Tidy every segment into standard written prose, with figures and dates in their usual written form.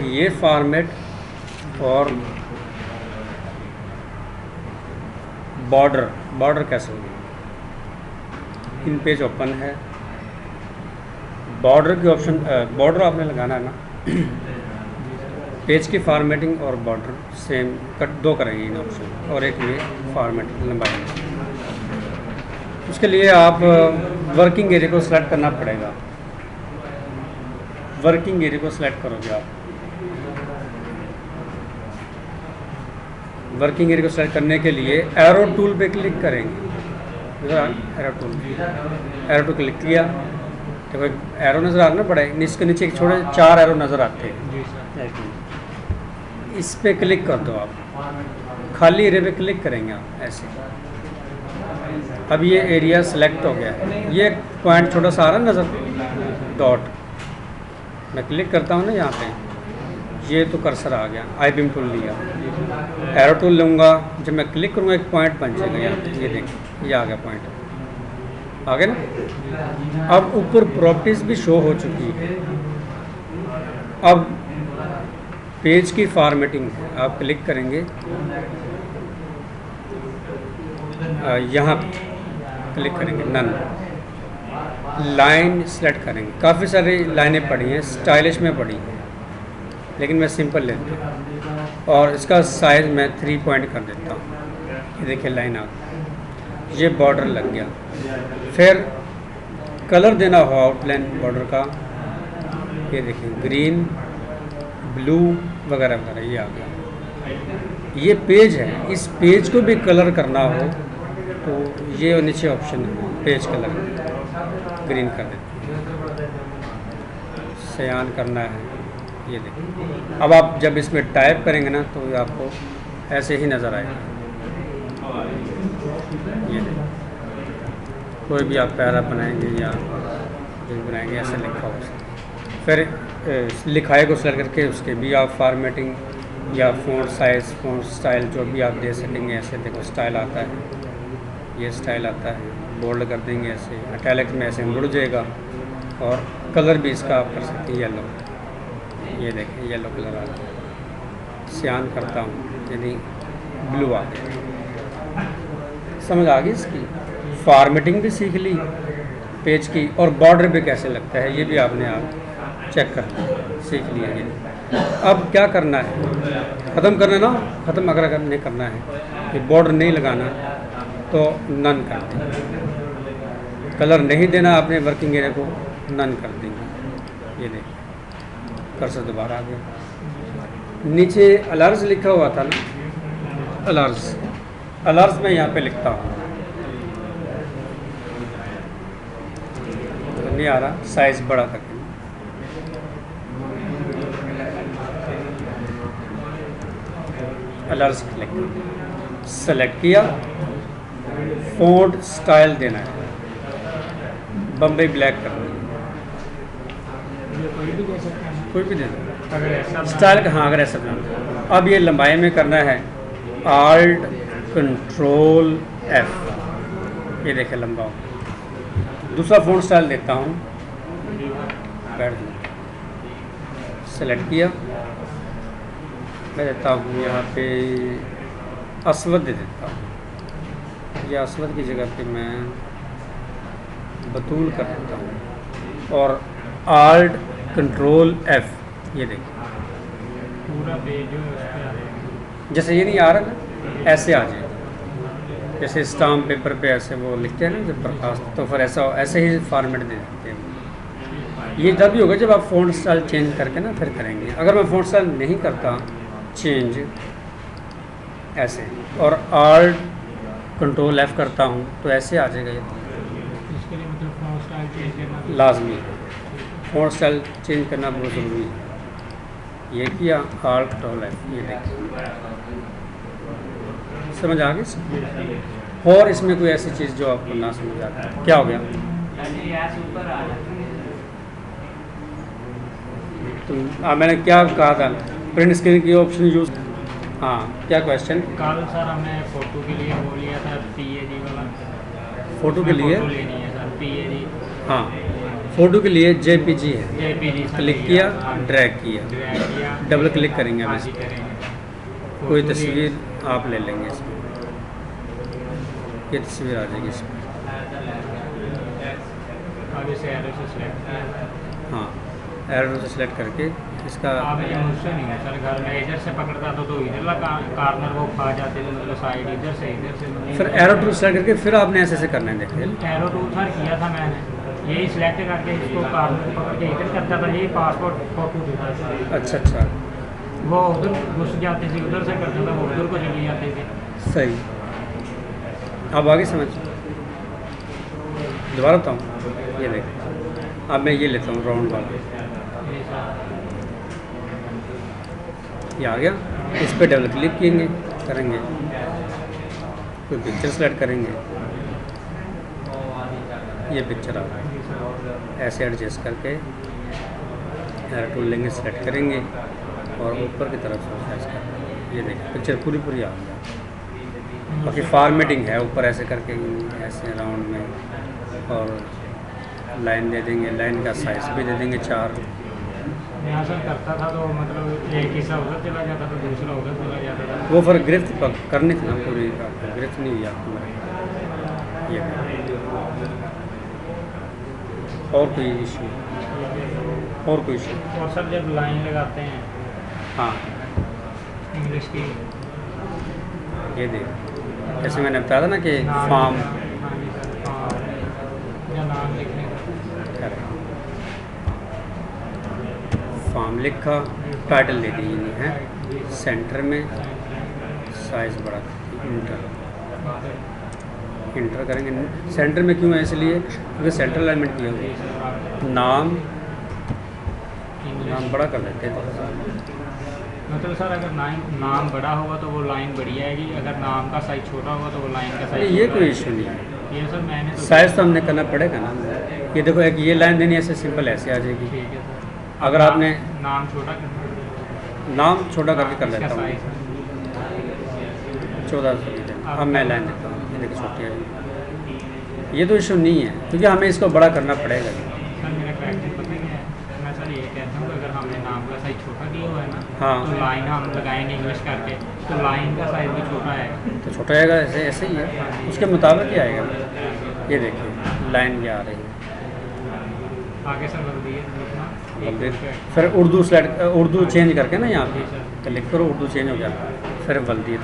ये फॉर्मेट और बॉर्डर कैसे होगी। इन पेज ओपन है, बॉर्डर के ऑप्शन बॉर्डर आपने लगाना है ना। पेज की फॉर्मेटिंग और बॉर्डर सेम दो करेंगे इन ऑप्शन, और एक ये फॉर्मेट लंबाई। उसके लिए आप वर्किंग एरिया को सिलेक्ट करना पड़ेगा। वर्किंग एरिया को सिलेक्ट करोगे आप। वर्किंग एरिया को सेलेक्ट करने के लिए एरो टूल पे क्लिक करेंगे। एरो टूल क्लिक किया, देखो एक एरो नज़र आना पड़ेगा। इसके नीचे एक छोटे 4 एरो नज़र आते हैं, इस पे क्लिक कर दो आप। खाली एरिया पे क्लिक करेंगे आप ऐसे। अब ये एरिया सेलेक्ट हो गया है। ये पॉइंट छोटा सा आ रहा है नज़र, डॉट। मैं क्लिक करता हूँ ना यहाँ पे, ये तो कर्सर आ गया। आई बीम टूल लिया, एरो टूल लूँगा, जब मैं क्लिक करूँगा एक पॉइंट बन जाएगा यहाँ पे। ये देखिए ये आ गया पॉइंट, आ गया ना। अब ऊपर प्रॉपर्टीज़ भी शो हो चुकी है। अब पेज की फॉर्मेटिंग है, आप क्लिक करेंगे यहाँ क्लिक करेंगे, नन लाइन सेलेक्ट करेंगे। काफ़ी सारी लाइनें पड़ी हैं, स्टाइलिश में पड़ी हैं, लेकिन मैं सिंपल लेता हूँ और इसका साइज़ मैं 3 पॉइंट कर देता हूँ। ये देखिए लाइन आ गई, ये बॉर्डर लग गया। फिर कलर देना हो आउटलाइन बॉर्डर का, ये देखिए ग्रीन, ब्लू वगैरह वगैरह, ये आ गया। ये पेज है, इस पेज को भी कलर करना हो तो ये नीचे ऑप्शन है, पेज कलर ग्रीन कर देते हैं, सयान करना है। ये देखिए, अब आप जब इसमें टाइप करेंगे ना तो आपको ऐसे ही नज़र आएगा। ये देखिए, कोई भी आप पैरा बनाएंगे या जो बनाएंगे ऐसे लिखा हो। फिर लिखाई को सेलेक्ट करके उसके भी आप फॉर्मेटिंग या फ़ॉन्ट साइज़, फ़ॉन्ट स्टाइल जो भी आप दे सकेंगे। ऐसे देखो स्टाइल आता है, ये स्टाइल आता है, बोल्ड कर देंगे ऐसे, इटैलिक में ऐसे मुड़ जाएगा। और कलर भी इसका आप कर सकते हैं येलो, ये देखें येलो कलर आ गया। सियान करता हूँ यानी ब्लू आ गया। समझ आ गई इसकी। फॉर्मेटिंग भी सीख ली पेज की, और बॉर्डर भी कैसे लगता है ये भी आपने आप चेक कर सीख लिया। ये अब क्या करना है, ख़त्म करना ना, ख़त्म अगर नहीं करना है कि बॉर्डर नहीं लगाना तो नन कर देंगे। कलर नहीं देना आपने वर्किंग एरिया को, नन कर देंगे। ये देखिए कर्सर दोबारा आ गया। नीचे अलर्स लिखा हुआ था ना, अलर्स मैं यहाँ पे लिखता हूँ, तो नहीं आ रहा, साइज़ बड़ा करके अलर्स क्लिक सेलेक्ट किया। फ़ॉन्ट स्टाइल देना है, बम्बई ब्लैक करना है, कोई भी देना स्टाइल का। हाँ अगर ऐसा बनाना। अब ये लंबाई में करना है, आल्ट कंट्रोल F, ये देखे लंबा हो। दूसरा फ़ॉन्ट स्टाइल देता हूँ, सेलेक्ट किया, मैं देता हूँ यहाँ पे असवद दे देता हूँ। ये असवद की जगह पे मैं बतूल कर देता हूँ, और आल्ट कंट्रोल F, ये देखिए पूरा पेज जैसे ये नहीं आ रहा ना, ऐसे आ जाएगा। जैसे स्टाम्प पेपर पे ऐसे वो लिखते हैं ना जब दरखास्त, तो फिर ऐसे ही फॉर्मेट दे देते हैं। ये तब भी होगा जब आप फ़ॉन्ट स्टाइल चेंज करके ना फिर करेंगे। अगर मैं फ़ॉन्ट स्टाइल नहीं करता चेंज ऐसे, और आल्ट कंट्रोल F करता हूँ तो ऐसे आ जाएगा। ये इसके लिए मतलब फ़ॉन्ट स्टाइल चेंज करना लाजमी है, फ़ॉन्ट स्टाइल चेंज करना बहुत ज़रूरी है। ये किया, आल्ट कंट्रोल F, ये देखिए समझ आ गई। और इसमें कोई ऐसी चीज़ जो आपको ना समझ आता है, क्या हो गया? तो मैंने क्या कहा था, प्रिंट स्क्रीन की ऑप्शन यूज़। हाँ क्या क्वेश्चन? कल सर हमने फ़ोटो के लिए वो लिया था PAG वाला, फ़ोटो के लिए फ़ोटो लेनी है सर PAG। हाँ फ़ोटो के लिए JPG है, JPG क्लिक किया, ड्रैग किया, ड्रैग किया, डबल क्लिक करेंगे हम हाँ इस जी पर। करेंगे। कोई फोटो तस्वीर आप ले लेंगे इसमें, ये तस्वीर आ जाएगी इसमें। अब इसे एरो से सेलेक्ट किया। हाँ, एरो से सेलेक्ट करके इसका आप ये मुझसे नहीं है सर, घर में इधर से पकड़ता तो इधर लगा कार्नर वो खा जाते थे, मतलब साइड इधर से फिर एरो टूल सेलेक्ट करके फिर आपने ऐसे करना है, देखिए। एरो टूल सर किया था मैंने, यही सिलेक्ट करके इसको कार्नर को पकड़ के इधर करता था, यही पासपोर्ट फोटो देता था। अच्छा, वो उधर घुस जाते थे, उधर से करता था, वो उधर को चले जाते थे। सही। अब आगे समझ, दोबारा बताऊँ, ये देखिए। अब मैं ये लेता हूँ राउंड वाला, ये सर ये आ गया। इस पर डबल क्लिक करेंगे, कोई पिक्चर सेलेक्ट करेंगे, ये पिक्चर आ रहा है। ऐसे एडजस्ट करके एरो टूल लेंगे, सेलेक्ट करेंगे और ऊपर की तरफ से ऐसे ये देखिए पिक्चर पूरी आ गया। बाकी फॉर्मेटिंग है ऊपर ऐसे करके, ऐसे राउंड में, और लाइन दे देंगे, लाइन का साइज भी दे देंगे 4। यहाँ से करता था तो मतलब एक हिस्सा उधर चला जाता था, दूसरा उधर चला जाता था। वो फिर गिरफ्त करनी थी ना पूरी, आपको गिरफ्त नहीं हुई आपको। ये और कोई इशू, और कोई इशू? और सर जब लाइन लगाते हैं हाँ, इंग्लिश की, ये देख, जैसे मैंने बताया था ना कि नाम, फॉर्म, हाँ जी सर, फॉर्म या नाम लिखने का, फॉर्म लिखा, टाइटल दे दी है, सेंटर में साइज बड़ा, इंटर करेंगे। सेंटर में क्यों है? इसलिए क्योंकि सेंटर अलाइनमेंट किया हुआ। नाम बड़ा कर देते हैं। मतलब सर अगर नाम बड़ा होगा तो वो लाइन बड़ी आएगी, अगर नाम का साइज छोटा होगा तो वो लाइन का साइज ये छोटा कोई आएगा। इशू नहीं है, ये सर मैंने तो साइज तो हमने करना पड़ेगा ना। ये देखो, एक ये लाइन देनी, ऐसे सिंपल ऐसे आ जाएगी। ठीक है सर। अगर आपने नाम छोटा करना, नाम छोटा करके कर इसका लेता हूँ, साइज 1400। अब मैं लाइन देता हूँ, ये देखिए छोटी है। ये तो इशू नहीं है, क्योंकि हमें इसको बड़ा करना पड़ेगा। सर मेरा क्वेश्चन पता है क्या है, मैं सर ये कहता हूँ कि अगर हमने नाम का साइज छोटा दिया हुआ है ना, हाँ। तो लाइन हम लगाएंगे इंग्लिश करके, तो लाइन का साइज भी छोटा है। तो छोटा आएगा, ऐसे ही है, उसके मुताबिक ही आएगा। ये देखिए लाइन क्या आ रही है। आगे सर बता दिए लिखना, फिर उर्दू सेलेक्ट, उर्दू चेंज करके ना यहाँ पे क्लिक करो, उर्दू चेंज हो जाता, फिर बल्दियत।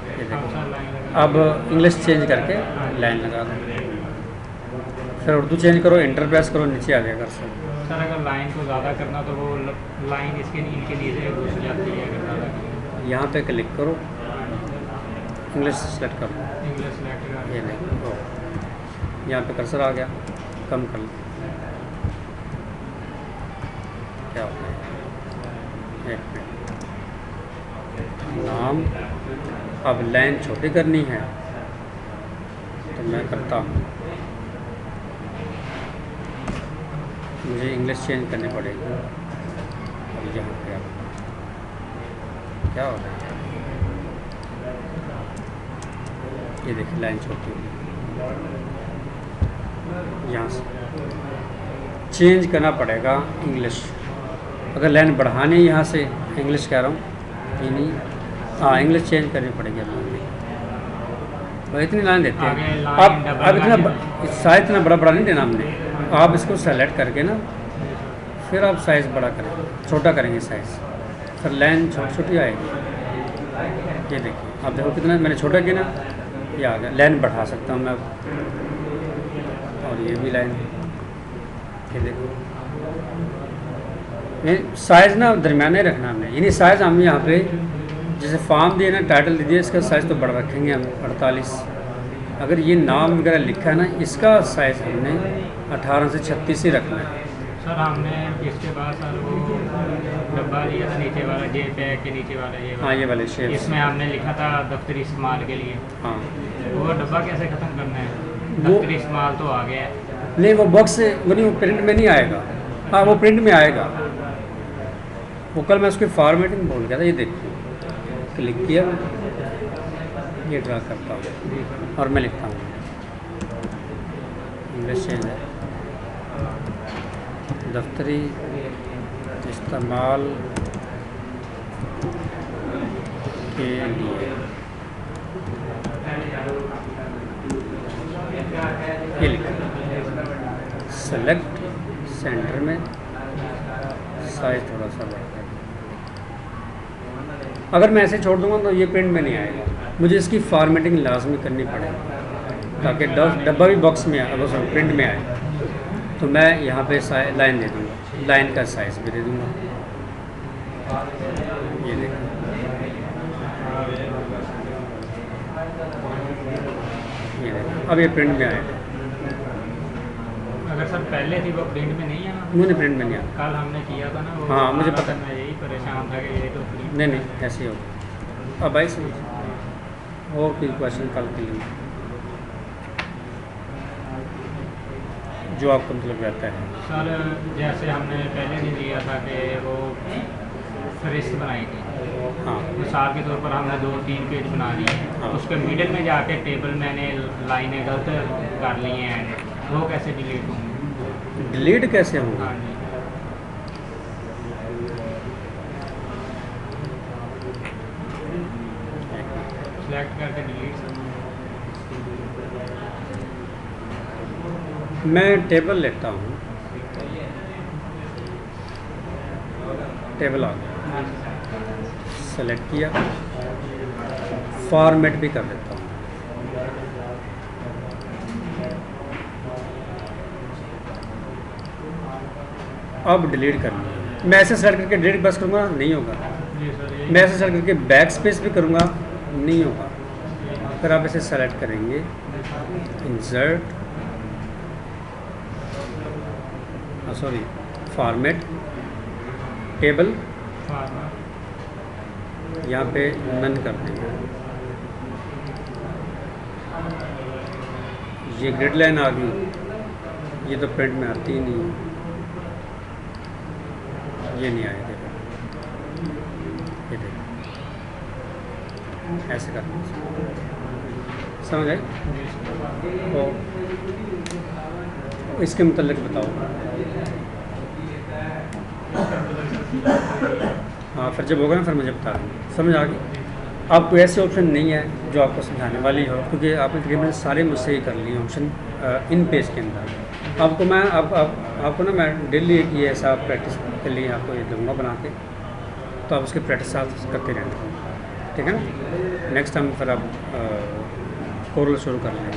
ये देखो, सर लाइन लगा, अब इंग्लिश चेंज करके लाइन लगा दो, फिर उर्दू चेंज करो, इंटर प्रेस करो, नीचे आ जाएगा सर। सर अगर लाइन को ज़्यादा करना तो वो लाइन इसके इनके नीचे घुस जाती है, अगर ज़्यादा करना। यहाँ पे क्लिक करो, इंग्लिश सेलेक्ट करो, इंग्लिश सेलेक्ट कर, ये देखो यहाँ पे कर्सर आ गया, कम कर लो, क्या होता है। एक मिनट, नाम, अब लाइन छोटी करनी है तो मैं करता हूँ, मुझे इंग्लिश चेंज करनी पड़ेगी। अब यहाँ पे क्या हो रहा है, ये देखिए लाइन छोटी होगी, यहाँ से चेंज करना पड़ेगा इंग्लिश। अगर लाइन बढ़ानी है यहाँ से, इंग्लिश कह रहा हूँ, ये नहीं, हाँ इंग्लिश चेंज करनी पड़ेगी। अब इतनी लाइन देते आगे हैं। लाइन अब इतना साइज इतना बड़ा नहीं देना हमने। आप इसको सेलेक्ट करके ना, फिर आप साइज़ बड़ा करेंगे, छोटा करेंगे साइज़, फिर लाइन छोटी छोटी आएगी। ये देखिए, आप देखो कितना मैंने छोटा किया ना, ये आ गया। लाइन बढ़ा सकता हूँ मैं अब, और ये भी लाइन, ये देखो, ये साइज़ ना दरमियाने रखना हमने, यानी साइज़ हम यहाँ पे जैसे फॉर्म दिए ना, टाइटल दे दिया, इसका साइज़ तो बड़ा रखेंगे हम 48। अगर ये नाम वगैरह लिखा है ना, इसका साइज़ हमने 18 से 36 ही रखना है। सर हमने इसके बाद सर वो डब्बा लिया था नीचे वाला, जे पैक के नीचे वाला, हाँ ये वाले शेप, इसमें हमने लिखा था दफ्तरी इस्तेमाल के लिए। हाँ वो डब्बा कैसे ख़त्म करना है? वो दफ्तरी इस्तेमाल तो आ गया है। नहीं, वो बॉक्स वो नहीं, वो प्रिंट में नहीं आएगा। हाँ वो प्रिंट में आएगा। वो कल मैं उसकी फॉर्मेटिंग बोल गया था। ये देखिए, क्लिक किया, ये ड्रा करता हूँ और मैं लिखता हूँ, इंग्लिश चेंज है। दफ्तरी इस्तेमाल के लिए ये लिखा सेलेक्ट सेंटर में साइज थोड़ा सा बढ़ता है। अगर मैं ऐसे छोड़ दूंगा तो ये प्रिंट में नहीं आएगा, मुझे इसकी फॉर्मेटिंग लाजमी करनी पड़ेगी ताकि डब्बा भी बॉक्स में आए, सॉरी प्रिंट में आए। तो मैं यहाँ पे लाइन दे दूँगा, लाइन का साइज़ भी दे दूँगा। ये देखो, ये देखो, अब ये प्रिंट में आएगा। अगर सर पहले थी वो प्रिंट में नहीं आना? मुझे प्रिंट में नहीं आया। कल हमने किया था ना वो। हाँ, मुझे पता। मैं यही परेशान था कि ये तो प्रिंट नहीं ऐसे ही होगा। अब आई समझ। और कोई क्वेश्चन कल के लिए जो आपको मतलब रहता है? सर जैसे हमने पहले दिन लिया था कि वो फहरिस्त बनाई थी, हाँ मिसाल के तौर पर हमने 2-3 पेज बना लिए, हाँ। उसके मिडिल में जाके टेबल मैंने लाइनें गलत कर ली हैं, वो कैसे डिलीट होंगी? डिलीट कैसे होंगे? हाँ जी। सेलेक्ट करके डिलीट सर। मैं टेबल लेता हूँ, टेबल आ गया, सेलेक्ट किया, फॉर्मेट भी कर देता हूँ। अब डिलीट करना है। मैं ऐसे सेलेक्ट करके डिलीट बस करूँगा, नहीं होगा। जी सर यही। मैं ऐसे सेलेक्ट करके बैक स्पेस भी करूँगा, नहीं होगा। फिर आप इसे सेलेक्ट करेंगे, इंसर्ट, सॉरी फॉर्मेट, टेबल, यहाँ पे नन कर देंगे। ये ग्रिड लाइन आ गई, ये तो प्रिंट में आती ही नहीं है, ये नहीं आएगा। ये देखो ऐसे करना, समझ आए? तो इसके मुतल्लिक बताओ। हाँ फिर जब होगा ना फिर मुझे बता दें। समझ आ गई? आपको ऐसे ऑप्शन नहीं है जो आपको समझाने वाली हो, क्योंकि आपने तकरीबन सारे मुझसे ही कर लिए ऑप्शन इन पेज के अंदर। आपको मैं आपको ना मैं डेली एक ये ऐसा प्रैक्टिस के लिए आपको ये दूँगा बना के, तो आप उसकी प्रैक्टिस साथ करते रहना, ठीक है ना? नेक्स्ट टाइम फिर आप कोरल शुरू कर लेंगे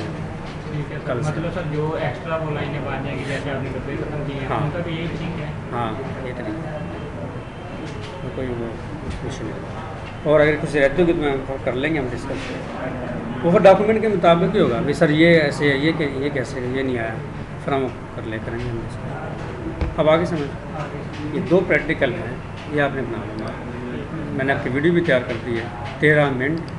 ठीक है कल सर। से। मतलब सर जो एक्स्ट्रा वो लाइनें बन जाएंगी जैसे आपने डब्बे खत्म किए हैं, हाँ। उनका भी यही ठीक है? हाँ ये तरीका, कोई वो इशू नहीं। और अगर कुछ रहते होगी तो मैं कर लेंगे हम डिस्कस। वो फिर डॉक्यूमेंट के मुताबिक ही होगा, भाई सर ये ऐसे है, ये कैसे है, ये नहीं आया, फिर हम कर ले करेंगे हम डिस्कस। अब आगे समझ, ये 2 प्रैक्टिकल हैं, ये आपने बना लेना। मैंने आपकी वीडियो भी तैयार कर दी है, 13 मिनट